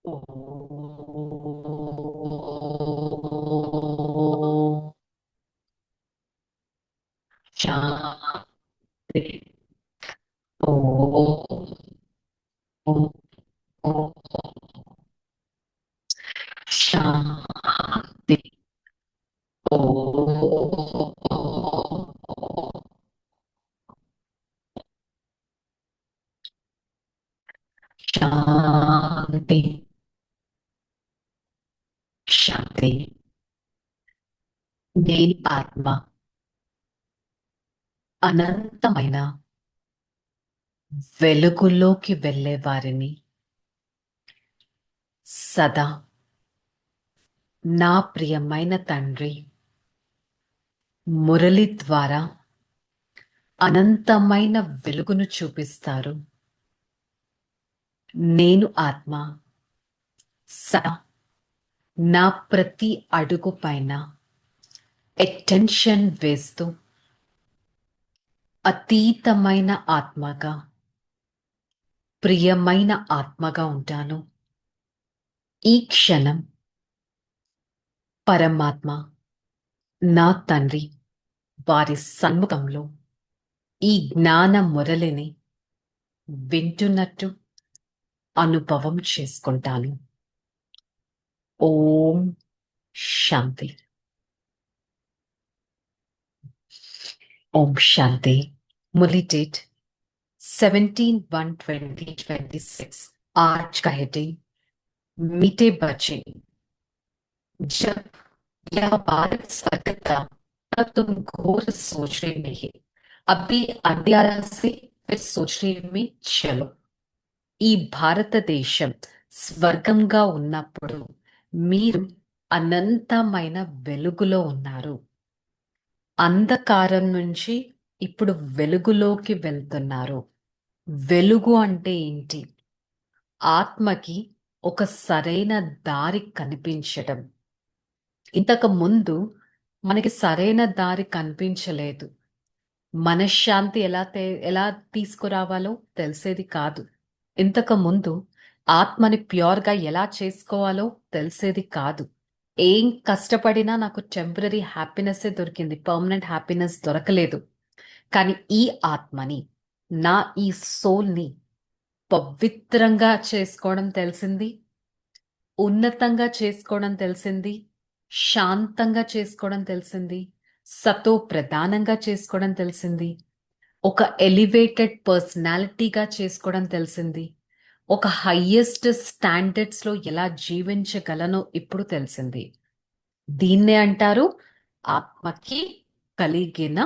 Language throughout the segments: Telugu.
ఓం శాంతి. ఓం ఓం శాంతి. ఓం శాంతి. శాంతి. నేను ఆత్మ అనంతమైన వెలుగులోకి వెళ్ళే వారిని సదా నా ప్రియమైన తండ్రి మురళి ద్వారా అనంతమైన వెలుగును చూపిస్తారు. నేను ఆత్మ సదా నా ప్రతి అడుగు పైన అటెన్షన్ వేస్తూ అతీతమైన ఆత్మగా, ప్రియమైన ఆత్మగా ఉంటాను. ఈ క్షణం పరమాత్మ నా తండ్రి వారి సన్ముఖంలో ఈ జ్ఞాన మురళిని వింటున్నట్టు అనుభవం చేసుకుంటాను. ఓం శాంతి. ఓం శాంతి. మురళి డేట్ 17/1/2026। आज का हेडिंग मीठे बच्चे। जब यह भारत स्वर्ग था तब तुम घोर सोच रहे नहीं, अभी अंधियारा से फिर सोच रहे में चलो। ఈ భారతదేశం స్వర్గంగా ఉన్నప్పుడు మీరు అనంతమైన వెలుగులో ఉన్నారు. అంధకారం నుంచి ఇప్పుడు వెలుగులోకి వెళ్తున్నారు. వెలుగు అంటే ఏంటి? ఆత్మకి ఒక సరైన దారి కనిపించడం. ఇంతకు ముందు మనకి సరైన దారి కనిపించలేదు. మనశ్శాంతి ఎలా తీసుకురావాలో తెలిసేది కాదు. ఇంతకు ముందు ఆత్మని ప్యూర్గా ఎలా చేసుకోవాలో తెలిసేది కాదు. ఏం కష్టపడినా నాకు టెంపరరీ హ్యాపీనెస్ దొరికింది, పర్మనెంట్ హ్యాపీనెస్ దొరకలేదు. కానీ ఈ ఆత్మని, నా ఈ సోల్ని పవిత్రంగా చేసుకోవడం తెలిసింది, ఉన్నతంగా చేసుకోవడం తెలిసింది, శాంతంగా చేసుకోవడం తెలిసింది, సతో ప్రధానంగా చేసుకోవడం తెలిసింది, ఒక ఎలివేటెడ్ పర్సనాలిటీగా చేసుకోవడం తెలిసింది, ఒక హయ్యెస్ట్ స్టాండర్డ్స్లో ఎలా జీవించగలనో ఇప్పుడు తెలిసింది. దీన్నే అంటారు ఆత్మకి కలిగిన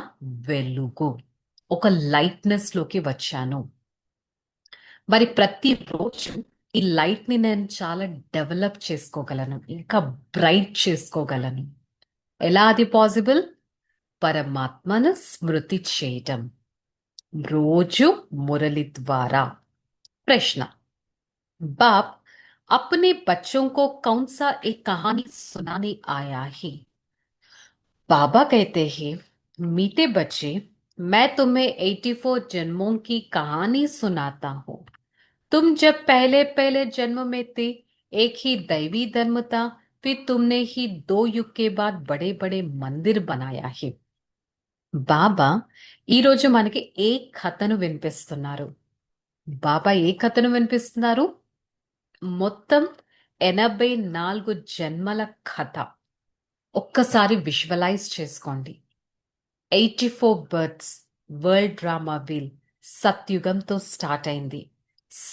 వెలుగు. ఒక లైట్నెస్ లోకి వచ్చాను. మరి ప్రతిరోజు ఈ లైట్ ని నేను చాలా డెవలప్ చేసుకోగలను, ఇంకా బ్రైట్ చేసుకోగలను. ఎలా అది పాసిబుల్? పరమాత్మను స్మృతి చేయటం, రోజు మురళి ద్వారా. ప్రశ్న: बाप अपने बच्चों को कौन सा एक कहानी सुनाने आया है? बाबा कहते हैं, मीठे बच्चे, मैं तुम्हें 84 जन्मों की कहानी सुनाता हूँ। तुम जब पहले पहले जन्म में थे, एक ही दैवी धर्म था, फिर तुमने ही 2 युग के बाद बड़े बड़े मंदिर बनाया है। బాబా ఈరోజు మనకి ఏ కథను వినిపిస్తున్నారు? బాబా ఏ కథను వినిపిస్తున్నారు? మొత్తం 84 జన్మల కథ. ఒక్కసారి విజువలైజ్ చేసుకోండి. 84 బర్త్స్. వరల్డ్ డ్రామా వీల్ సత్యుగంతో స్టార్ట్ అయింది.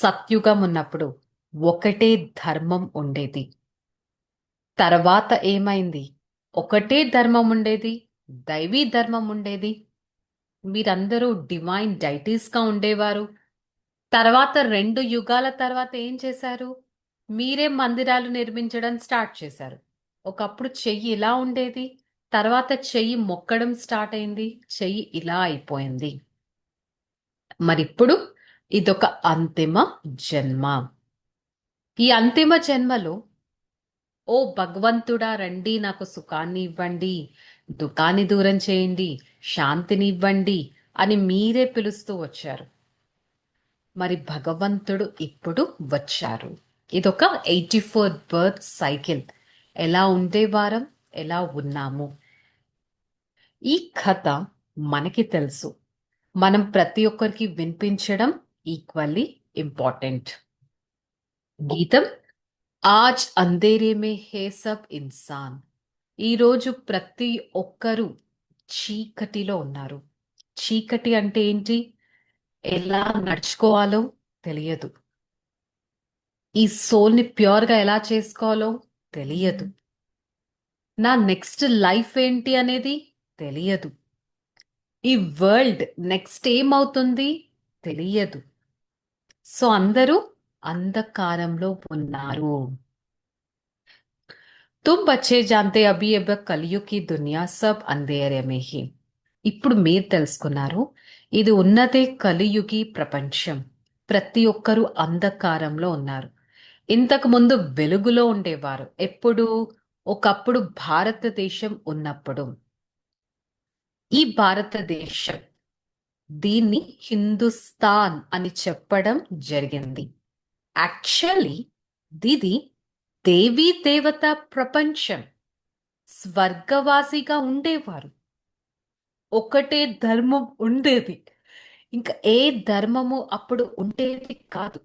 సత్యుగం ఉన్నప్పుడు ఒకటే ధర్మం ఉండేది. తర్వాత ఏమైంది? ఒకటే ధర్మం ఉండేది, దైవీ ధర్మం ఉండేది. మీరందరూ డివైన్ డైటీస్గా ఉండేవారు. తర్వాత 2 యుగాల తర్వాత ఏం చేశారు? మీరే మందిరాలు నిర్మించడం స్టార్ట్ చేశారు. ఒకప్పుడు చెయ్యి ఇలా ఉండేది, తర్వాత చెయ్యి మొక్కడం స్టార్ట్ అయింది, చెయ్యి ఇలా అయిపోయింది. మరిప్పుడు ఇదొక అంతిమ జన్మ. ఈ అంతిమ జన్మలో ఓ భగవంతుడా రండి, నాకు సుఖాన్ని ఇవ్వండి, దుఃఖాన్ని దూరం చేయండి, శాంతిని ఇవ్వండి అని మీరే పిలుస్తూ వచ్చారు. మరి భగవంతుడు ఇప్పుడు వచ్చారు. ఇదొక 84 బర్త్ సైకిల్. ఎలా ఉండేవారం, ఎలా ఉన్నాము. ఈ కథ మనకి తెలుసు. మనం ప్రతి ఒక్కరికి వినిపించడం ఈక్వల్లీ ఇంపార్టెంట్. గీతం ఆజ్ అంధేరే మే హే సబ్ ఇన్సాన్. ఈరోజు ప్రతి ఒక్కరూ చీకటిలో ఉన్నారు. చీకటి అంటే ఏంటి? ఎలా నడుచుకోవాలో తెలియదు. ఈ సోల్ని ప్యూర్గా ఎలా చేసుకోవాలో తెలియదు. నా నెక్స్ట్ లైఫ్ ఏంటి అనేది తెలియదు. ఈ వరల్డ్ నెక్స్ట్ ఏమవుతుంది తెలియదు. సో అందరూ అంధకారంలో ఉన్నారు. తుమ్ బచ్చే జాంతే అభి అబ కలియుగ్ కి దునియా సబ్ అంధేరే మే హీ. ఇప్పుడు మీరు తెలుసుకున్నారు, ఇది ఉన్నదే కలియుగి ప్రపంచం. ప్రతి ఒక్కరూ అంధకారంలో ఉన్నారు. ఇంతకు ముందు వెలుగులో ఉండేవారు. ఎప్పుడు? ఒకప్పుడు భారతదేశం ఉన్నప్పుడు. ఈ భారతదేశం, దీన్ని హిందుస్థాన్ అని చెప్పడం జరిగింది. యాక్చువల్లీ ఇది దేవీ దేవత ప్రపంచం. స్వర్గవాసిగా ఉండేవారు. ఒకటే ధర్మం ఉండేది. ఇంకా ఏ ధర్మము అప్పుడు ఉండేది కాదు.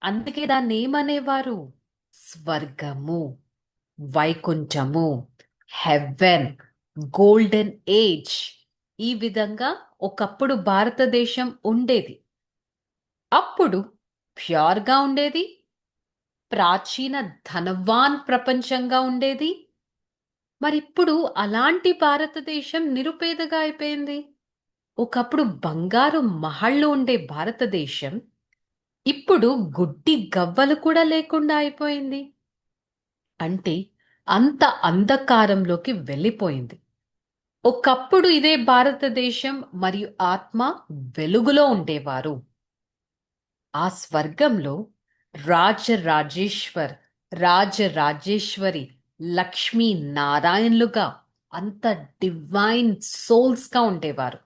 అందుకే దాన్ని ఏమనేవారు? స్వర్గము, వైకుంఠము, హెవెన్, గోల్డెన్ ఏజ్. ఈ విధంగా ఒకప్పుడు భారతదేశం ఉండేది. అప్పుడు ప్యూర్గా ఉండేది. ప్రాచీన ధనవాన్ ప్రపంచంగా ఉండేది. మరిప్పుడు అలాంటి భారతదేశం నిరుపేదగా అయిపోయింది. ఒకప్పుడు బంగారు మహళ్ళు ఉండే భారతదేశం ఇప్పుడు గుడ్డి గవ్వలు కూడా లేకుండా అయిపోయింది. అంటే అంత అంధకారంలోకి వెళ్ళిపోయింది. ఒకప్పుడు ఇదే భారతదేశం మరియు ఆత్మ వెలుగులో ఉండేవారు. ఆ స్వర్గంలో రాజరాజేశ్వర్, రాజరాజేశ్వరి, లక్ష్మీ నారాయణులుగా అంత డివైన్ సోల్స్ గా ఉండేవారు.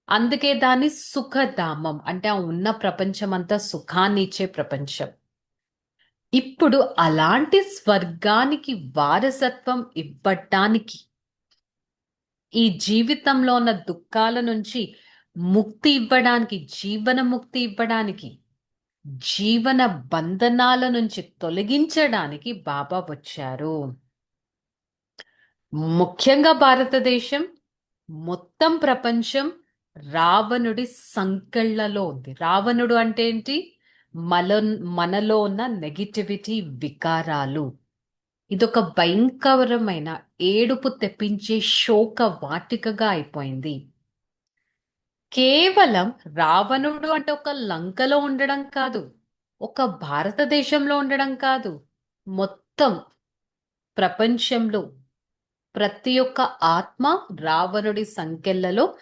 అందుకే దాన్ని సుఖధామం అంటే ఆ ఉన్న ప్రపంచం అంతా సుఖాన్ని ఇచ్చే ప్రపంచం. ఇప్పుడు అలాంటి స్వర్గానికి వారసత్వం ఇవ్వటానికి, ఈ జీవితంలో ఉన్న దుఃఖాల నుంచి ముక్తి ఇవ్వడానికి, జీవన ముక్తి ఇవ్వడానికి, జీవన బంధనాల నుంచి తొలగించడానికి బాబా వచ్చారు. ముఖ్యంగా భారతదేశం, మొత్తం ప్రపంచం రావణుడి సంకెళ్లలో ఉంది. రావణుడు అంటే ఏంటి? మనలో ఉన్న నెగిటివిటీ, వికారాలు. ఇదొక భయంకరమైన ఏడుపు తెప్పించే శోక వాటికగా అయిపోయింది. కేవలం రావణుడు అంటే ఒక లంకలో ఉండడం కాదు, ఒక భారతదేశంలో ఉండడం కాదు, మొత్తం ప్రపంచంలో ప్రతి ఒక్క ఆత్మ రావణుడి సంకెళ్లలో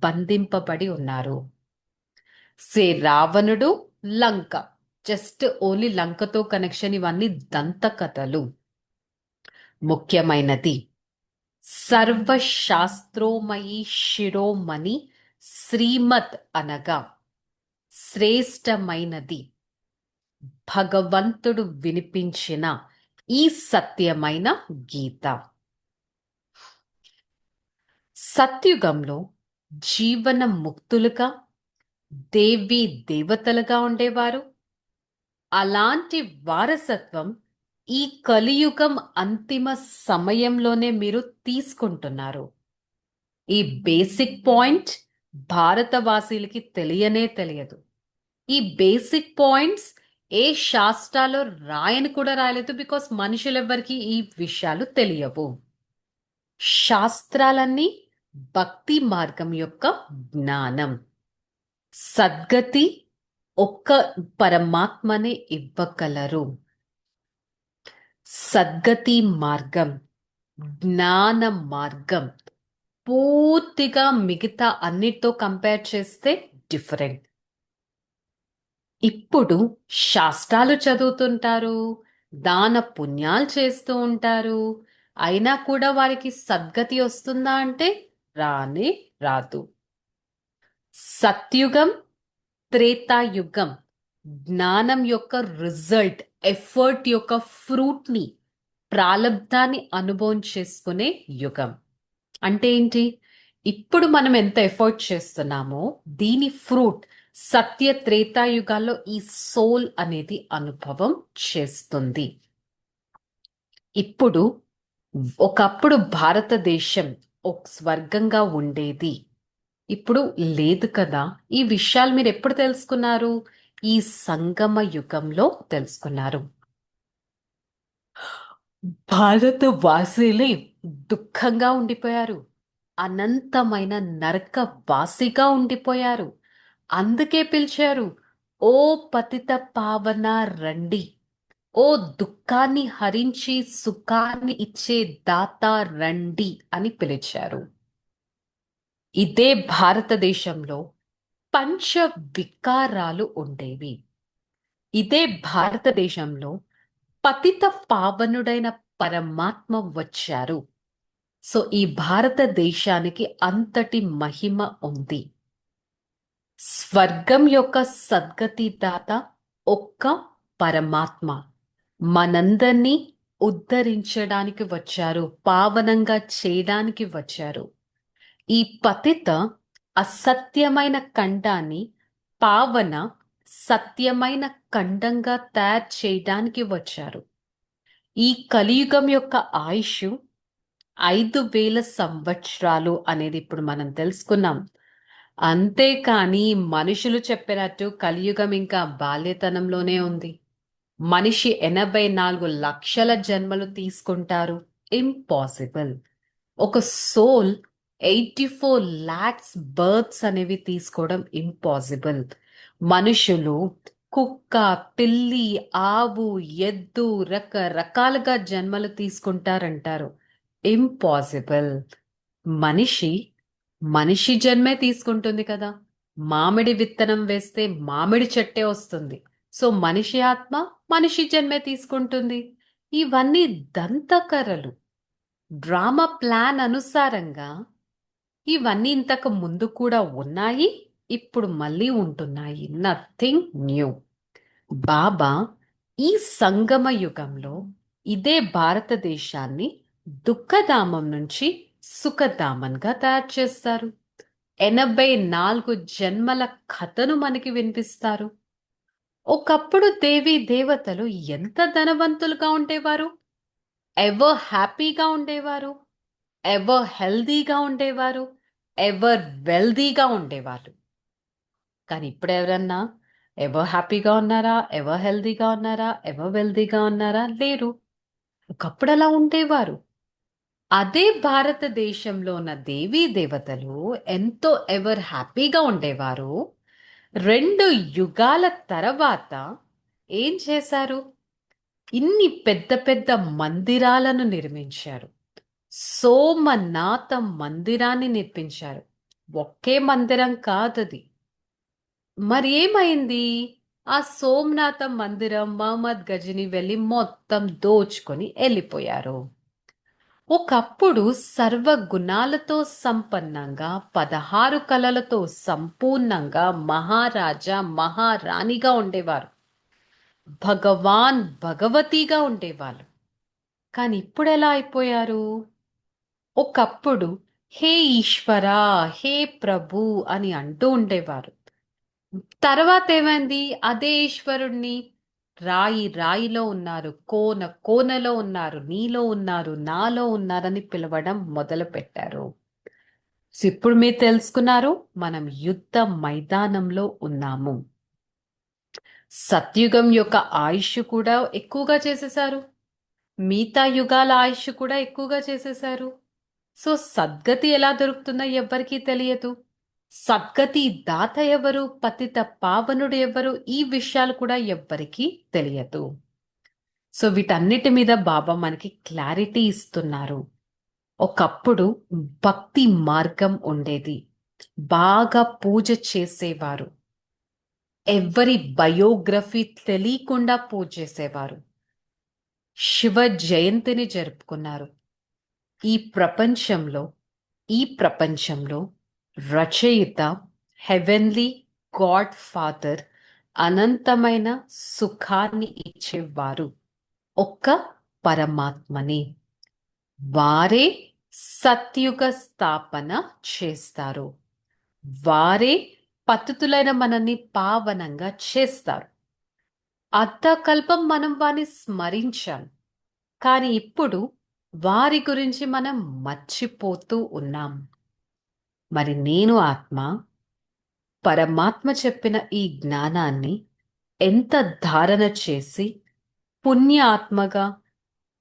బంధింపబడి ఉన్నారు. రావణుడు, లంక, జస్ట్ ఓన్లీ లంకతో కనెక్షన్. ఇవన్నీ దంతకథలు. ముఖ్యమైనది సర్వశాస్త్రోమయి శిరోమణి శ్రీమత్ అనగా శ్రేష్టమైనది భగవంతుడు వినిపించిన ఈ సత్యమైన గీత. సత్యుగంలో జీవన ముక్తులుగా, దేవీ దేవతలుగా ఉండేవారు. అలాంటి వారసత్వం ఈ కలియుగం అంతిమ సమయంలోనే మీరు తీసుకుంటున్నారు. ఈ బేసిక్ పాయింట్ భారతవాసీలకి తెలియనే తెలియదు. ఈ బేసిక్ పాయింట్స్ ఏ శాస్త్రాలో రాయని కూడా రాయలేదు. బికాస్ మనుషులెవ్వరికి ఈ విషయాలు తెలియవు. శాస్త్రాలన్నీ భక్తి మార్గం యొక్క జ్ఞానం. సద్గతి ఒక్క పరమాత్మనే ఇవ్వగలరు. సద్గతి మార్గం, జ్ఞాన మార్గం పూర్తిగా మిగతా అన్నిటితో కంపేర్ చేస్తే డిఫరెంట్. ఇప్పుడు శాస్త్రాలు చదువుతుంటారు, దాన పుణ్యాలు చేస్తూ ఉంటారు, అయినా కూడా వారికి సద్గతి వస్తుందా అంటే రానే రాదు. సత్యుగం, త్రేతాయుగం జ్ఞానం యొక్క రిజల్ట్, ఎఫర్ట్ యొక్క ఫ్రూట్ ని, ప్రాలబ్ధాన్ని అనుభవం చేసుకునే యుగం. అంటే ఏంటి? ఇప్పుడు మనం ఎంత ఎఫర్ట్ చేస్తున్నామో దీని ఫ్రూట్ సత్య త్రేతాయుగాల్లో ఈ సోల్ అనేది అనుభవం చేస్తుంది. ఇప్పుడు ఒకప్పుడు భారతదేశం ఒక స్వర్గంగా ఉండేది, ఇప్పుడు లేదు కదా. ఈ విషయాలు మీరు ఎప్పుడు తెలుసుకున్నారు? ఈ సంగమ యుగంలో తెలుసుకున్నారు. భారత వాసులే దుఃఖంగా ఉండిపోయారు, అనంతమైన నరక వాసిగా ఉండిపోయారు. అందుకే పిలిచారు, ఓ పతిత పావన రండి, ఓ దుఃఖాన్ని హరించి సుఖాన్ని ఇచ్చే దాత రండి అని పిలిచారు. ఇదే భారతదేశంలో పంచ వికారాలు ఉండేవి. ఇదే భారతదేశంలో పతిత పావనుడైన పరమాత్మ వచ్చారు. సో ఈ భారతదేశానికి అంతటి మహిమ ఉంది. స్వర్గం యొక్క సద్గతి దాత ఒక్క పరమాత్మ మనందరినీ ఉద్ధరించడానికి వచ్చారు, పావనంగా చేయడానికి వచ్చారు. ఈ పతిత అసత్యమైన ఖండాన్ని పావన సత్యమైన ఖండంగా తయారు చేయడానికి వచ్చారు. ఈ కలియుగం యొక్క ఆయుష్ 5,000 సంవత్సరాలు అనేది ఇప్పుడు మనం తెలుసుకున్నాం. అంతేకాని మనుషులు చెప్పినట్టు కలియుగం ఇంకా బాల్యతనంలోనే ఉంది. మనిషి 84 లక్షల జన్మలు తీసుకుంటారు, ఇంపాసిబుల్. ఒక సోల్ 84 లాక్స్ బర్త్స్ అనేవి తీసుకోవడం ఇంపాసిబుల్. మనుషులు కుక్క, పిల్లి, ఆవు, ఎద్దు రకరకాలుగా జన్మలు తీసుకుంటారంటారు, ఇంపాసిబుల్. మనిషి మనిషి జన్మే తీసుకుంటుంది కదా. మామిడి విత్తనం వేస్తే మామిడి చెట్టే వస్తుంది. సో మనిషి ఆత్మ మనిషి జన్మే తీసుకుంటుంది. ఇవన్నీ దంతకరలు. డ్రామా ప్లాన్ అనుసారంగా ఇవన్నీ ఇంతకు ముందు కూడా ఉన్నాయి, ఇప్పుడు మళ్ళీ ఉంటున్నాయి. Nothing new. బాబా ఈ సంగమ యుగంలో ఇదే భారతదేశాన్ని దుఃఖధామం నుంచి సుఖధామంగా తయారు చేస్తారు. 84 జన్మల కథను మనకి వినిపిస్తారు. ఒకప్పుడు దేవీ దేవతలు ఎంత ధనవంతులుగా ఉండేవారు, ఎవర్ హ్యాపీగా ఉండేవారు, ఎవర్ హెల్దీగా ఉండేవారు, ఎవర్ వెల్దీగా ఉండేవారు. కానీ ఇప్పుడు ఎవరన్నా ఎవర్ హ్యాపీగా ఉన్నారా, ఎవర్ హెల్దీగా ఉన్నారా, ఎవర్ వెల్దీగా ఉన్నారా? లేరు. ఒకప్పుడు అలా ఉండేవారు. అదే భారతదేశంలో ఉన్న దేవీ దేవతలు ఎంతో ఎవర్ హ్యాపీగా ఉండేవారు. 2 యుగాల తర్వాత ఏం చేశారు? ఇన్ని పెద్ద పెద్ద మందిరాలను నిర్మించారు. సోమనాథ మందిరాన్ని నిర్మించారు. ఒకే మందిరం కాదది. మరి ఏమైంది? ఆ సోమనాథ మందిరం మహమ్మద్ గజని వెళ్ళి మొత్తం దోచుకొని వెళ్ళిపోయారు. ఒకప్పుడు సర్వగుణాలతో సంపన్నంగా 16 కళలతో సంపూర్ణంగా మహారాజా మహారాణిగా ఉండేవారు. భగవాన్ భగవతిగా ఉండేవాళ్ళు. కానీ ఇప్పుడు ఎలా అయిపోయారు? ఒకప్పుడు హే ఈశ్వరా, హే ప్రభు అని అంటూ ఉండేవారు. తర్వాత ఏమైంది? అదే ఈశ్వరుణ్ణి రాయి రాయిలో ఉన్నారు, కోన కోనలో ఉన్నారు, నీలో ఉన్నారు, నాలో ఉన్నారని పిలవడం మొదలు పెట్టారు. సో ఇప్పుడు మీరు తెలుసుకున్నారు, మనం యుద్ధ మైదానంలో ఉన్నాము. సత్యుగం యొక్క ఆయుష్ కూడా ఎక్కువగా చేసేశారు, మిగతా యుగాల ఆయుష్ కూడా ఎక్కువగా చేసేశారు. సో సద్గతి ఎలా దొరుకుతుందో ఎవ్వరికీ తెలియదు. సద్గతి దాత ఎవరు, పతిత పావనుడు ఎవరు, ఈ విషయాలు కూడా ఎవ్వరికీ తెలియదు. సో వీటన్నిటి మీద బాబా మనకి క్లారిటీ ఇస్తున్నారు. ఒకప్పుడు భక్తి మార్గం ఉండేది, బాగా పూజ చేసేవారు, ఎవరి బయోగ్రఫీ తెలియకుండా పూజ చేసేవారు, శివ జయంతిని జరుపుకున్నారు. ఈ ప్రపంచంలో ఈ ప్రపంచంలో రచయిత, హెవెన్లీ గాడ్ ఫాదర్ అనంతమైన సుఖాన్ని ఇచ్చేవారు ఒక్క పరమాత్మని. వారే సత్యుగ స్థాపన చేస్తారు. వారే పతితులైన మనల్ని పావనంగా చేస్తారు. అర్ధకల్పం మనం వారిని స్మరించాం, కానీ ఇప్పుడు వారి గురించి మనం మర్చిపోతూ ఉన్నాం. మరి నేను ఆత్మ పరమాత్మ చెప్పిన ఈ జ్ఞానాన్ని ఎంత ధారణ చేసి పుణ్య ఆత్మగా,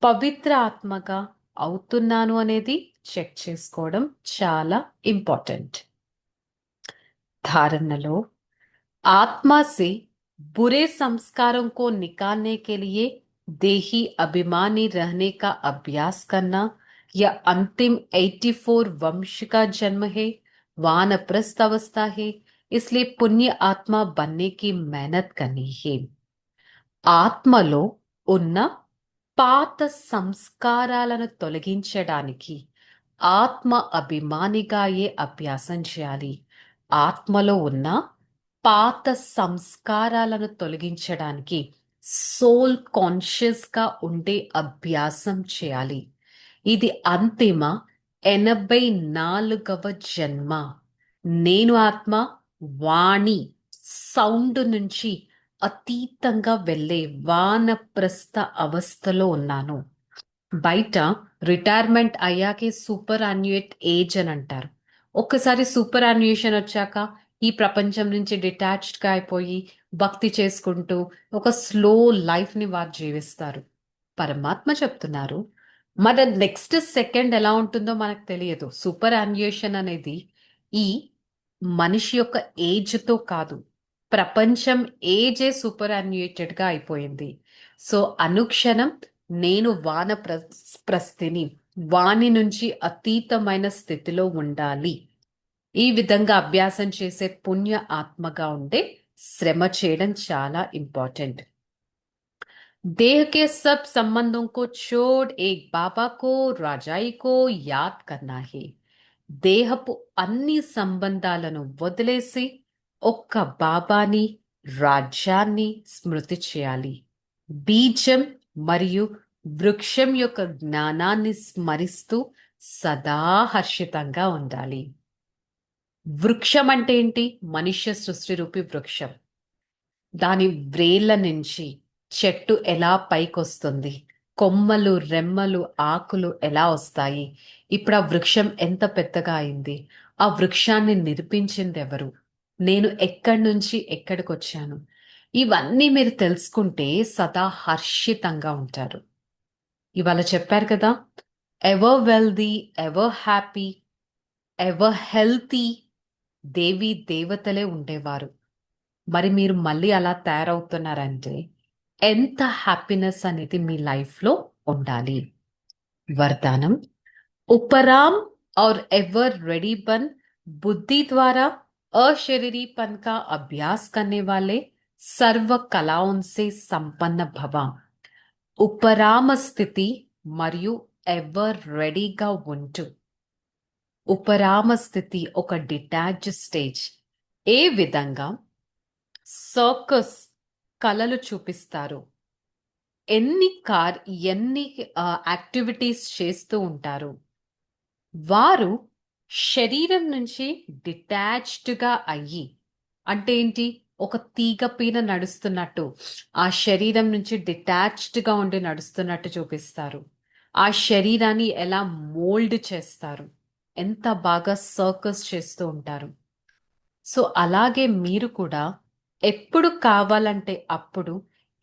పవిత్ర ఆత్మగా అవుతున్నాను అనేది చెక్ చేసుకోవడం చాలా ఇంపార్టెంట్. धारणा आत्मा से बुरे संस्कारों को निकालने के लिए देही अभिमानी रहने का अभ्यास करना यह अंतिम 84 वंश का जन्म है, वानप्रस्थ अवस्था है। इसलिए पुण्य आत्मा बनने की मेहनत करनी है. ఆత్మలో ఉన్న పాత సంస్కారాలను తొలగించడానికి ఆత్మ అభిమానిగా అయ్యే అభ్యాసం చేయాలి. ఆత్మలో ఉన్న పాత సంస్కారాలను తొలగించడానికి సోల్ కాన్షియస్ గా ఉండే అభ్యాసం చేయాలి. ఇది అంతిమ 84వ జన్మ. నేను ఆత్మ వాణి సౌండ్ నుంచి అతీతంగా వెళ్ళే వానప్రస్థ అవస్థలో ఉన్నాను. బయట రిటైర్మెంట్ అయ్యాకే సూపర్ అన్యుయేట్ ఏజ్ అని అంటారు. ఒక్కసారి సూపర్ అన్యుయేషన్ వచ్చాక ఈ ప్రపంచం నుంచి డిటాచ్డ్ గా అయిపోయి భక్తి చేసుకుంటూ ఒక స్లో లైఫ్ ని వారు జీవిస్తారు. పరమాత్మ చెప్తున్నారు, మన నెక్స్ట్ సెకండ్ ఎలా ఉంటుందో మనకు తెలియదు. సూపర్ అన్యుయేషన్ అనేది ఈ మనిషి యొక్క ఏజ్ తో కాదు, ప్రపంచం ఏజే సూపర్ అన్యుయేటెడ్ గా అయిపోయింది. సో అనుక్షణం నేను ప్రస్థిని వాణి నుంచి అతీతమైన స్థితిలో ఉండాలి. ఈ విధంగా అభ్యాసం చేసే పుణ్య ఆత్మగా ఉండే శ్రమ చేయడం చాలా ఇంపార్టెంట్. देह के सब संबंधों को छोड़ एक बाबा को राजाई को याद करना है. దేహపు అన్ని సంబంధాలను వదిలేసి ఒక్క బాబాని, రాజ్యాన్ని స్మృతి చేయాలి. బీజం మరియు వృక్షం యొక్క జ్ఞానాన్ని స్మరిస్తూ సదా హర్షితంగా ఉండాలి. వృక్షం అంటే ఏంటి? మనుష్య సృష్టి రూపి వృక్షం. దాని వ్రేళ్ల నుంచి చెట్టు ఎలా పైకొస్తుంది, కొమ్మలు, రెమ్మలు, ఆకులు ఎలా వస్తాయి, ఇప్పుడు ఆ వృక్షం ఎంత పెద్దగా అయింది, ఆ వృక్షాన్ని నిర్మించింది ఎవరు, నేను ఎక్కడి నుంచి ఎక్కడికి వచ్చాను, ఇవన్నీ మీరు తెలుసుకుంటే సదా హర్షితంగా ఉంటారు. ఇవాళ చెప్పారు కదా, ever wealthy, ever happy, ever healthy దేవీ దేవతలే ఉండేవారు. మరి మీరు మళ్ళీ అలా తయారవుతున్నారంటే ఎంత హ్యాపీనెస్ అనేది మీ లైఫ్లో ఉండాలి. वरदानम उपराम और एवर रेडी बन बुद्धि द्वारा अशरीरीपन का अभ्यास करने वाले सर्व कलाओं से संपन्न भवा. ఉపరామ స్థితి మరియు ఎవర్ రెడీగా ఉంటూ, ఉపరామ స్థితి ఒక డిటాచ్ స్టేజ్. ఏ విధంగా సర్కస్ కళలు చూపిస్తారు, ఎన్ని యాక్టివిటీస్ చేస్తూ ఉంటారు, వారు శరీరం నుంచి డిటాచ్డ్గా అయ్యి, అంటే ఏంటి, ఒక తీగ పైన నడుస్తున్నట్టు ఆ శరీరం నుంచి డిటాచ్డ్గా ఉండి నడుస్తున్నట్టు చూపిస్తారు. ఆ శరీరాన్ని ఎలా మోల్డ్ చేస్తారు, ఎంత బాగా సర్కస్ చేస్తూ ఉంటారు. సో అలాగే మీరు కూడా ఎప్పుడు కావాలంటే అప్పుడు,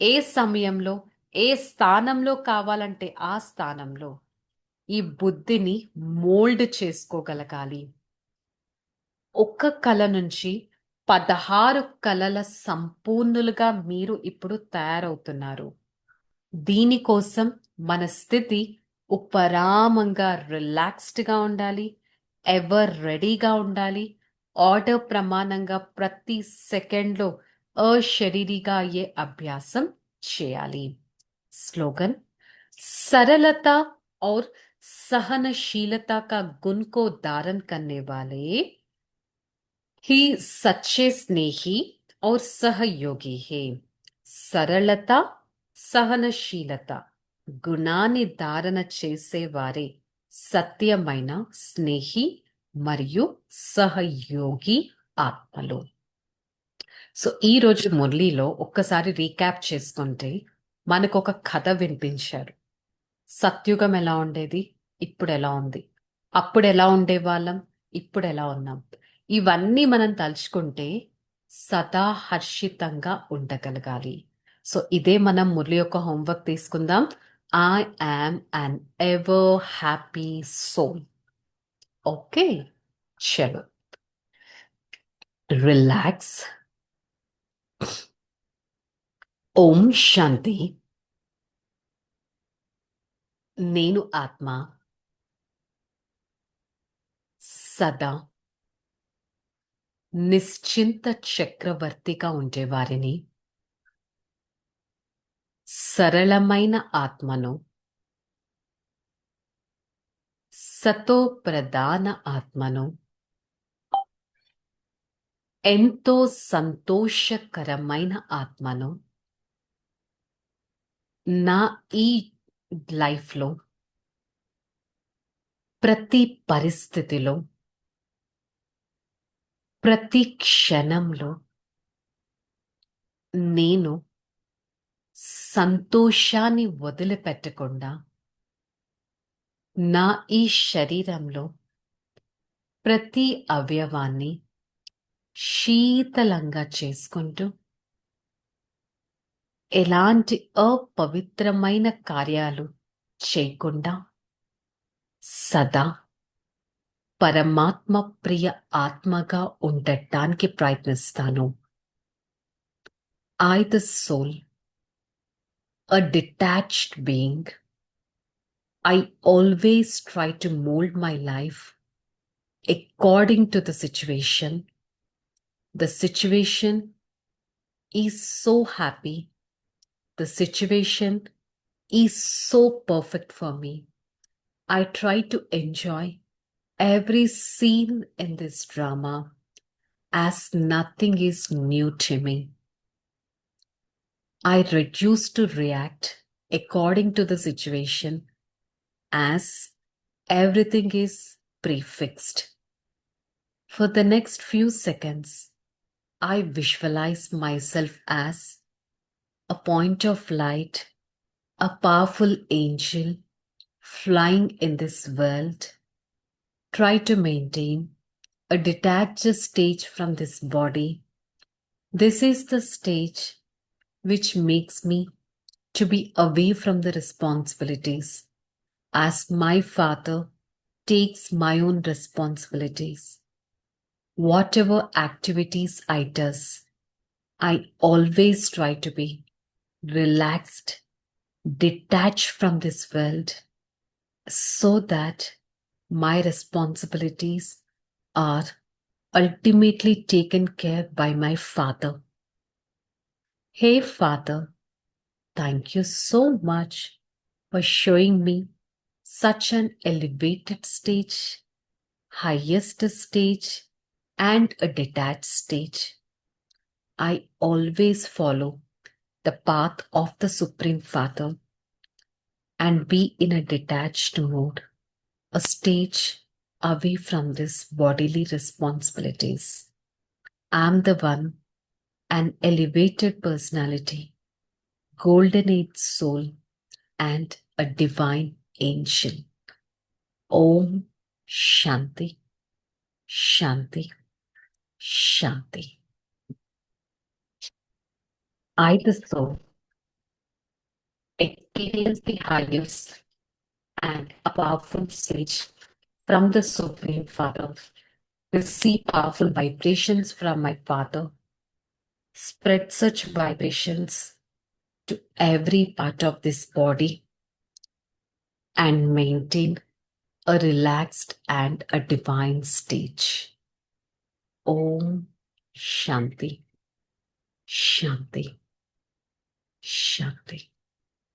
ఏ సమయంలో, ఏ స్థానంలో కావాలంటే ఆ స్థానంలో ఈ బుద్ధిని మోల్డ్ చేసుకోగలగాలి. ఒక్క కళ నుంచి 16 కళల సంపూర్ణులుగా మీరు ఇప్పుడు తయారవుతున్నారు. దీనికోసం మన స్థితి ఉపరామంగా రిలాక్స్డ్గా ఉండాలి, ఎవర్ రెడీగా ఉండాలి, ఆర్డర్ ప్రమాణంగా ప్రతి సెకండ్లో అశరీరిగా అయ్యే అభ్యాసం చేయాలి. स्लोगन सरलता और सहनशीलता का गुण को धारण करने वाले ही सच्चे स्नेही और सहयोगी है సరళత సహనశీలత గుణాన్ని ధారణ చేసేవారే సత్యమైన స్నేహి మరియు సహయోగి ఆత్మలు. సో ఈ రోజు మురళిలో ఒక్కసారి రీక్యాప్ చేసుకుంటే మనకు ఒక కథ వినిపించారు. సత్యుగం ఎలా ఉండేది, ఇప్పుడు ఎలా ఉంది, అప్పుడు ఎలా ఉండేవాళ్ళం, ఇప్పుడు ఎలా ఉన్నాం, ఇవన్నీ మనం తలుచుకుంటే సదా హర్షితంగా ఉండగలగాలి. సో ఇదే మనం మురళి యొక్క హోంవర్క్ తీసుకుందాం. I am an ever happy soul. Okay, చలో రిలాక్స్. ఓం శాంతి. నేను ఆత్మ సదా నిశ్చింత చక్రవర్తిగా ఉండేవారిని. సరళమైన ఆత్మను, సతో ప్రధాన ఆత్మను, ఎంతో సంతోషకరమైన ఆత్మను నా ఈ లైఫ్లో ప్రతి పరిస్థితిలో ప్రతి క్షణంలో నేను సంతోషాన్ని వదిలిపెట్టకుండా నా ఈ శరీరంలో ప్రతి అవయవాన్ని శీతలంగా చేసుకుంటూ ఎలాంటి అపవిత్రమైన కార్యాలు చేయకుండా సదా పరమాత్మ ప్రియ ఆత్మగా ఉండటానికి ప్రయత్నిస్తాను. I, the soul, a detached being, I always try to mold my life according to the situation. The situation is so happy. The situation is so perfect for me. I try to enjoy every scene in this drama as nothing is new to me. I reduce to react according to the situation as everything is prefixed. For the next few seconds, I visualize myself as a point of light, a powerful angel flying in this world. Try to maintain a detached stage from this body. This is the stage which makes me to be away from the responsibilities, as my father takes my own responsibilities. Whatever activities I does, I always try to be relaxed, detached from this world, so that my responsibilities are ultimately taken care by my father. Hey Father, thank you so much for showing me such an elevated stage, highest stage, and a detached stage. I always follow the path of the Supreme Father and be in a detached mode, a stage away from these bodily responsibilities. I'm the one, an elevated personality, golden age soul, and a divine angel. Om Shanti, Shanti, Shanti. I, the soul, experience the highest and a powerful stage from the Supreme Father. Receive powerful vibrations from my Father. Spread such vibrations to every part of this body and maintain a relaxed and a divine stage. Om Shanti, Shanti, Shanti.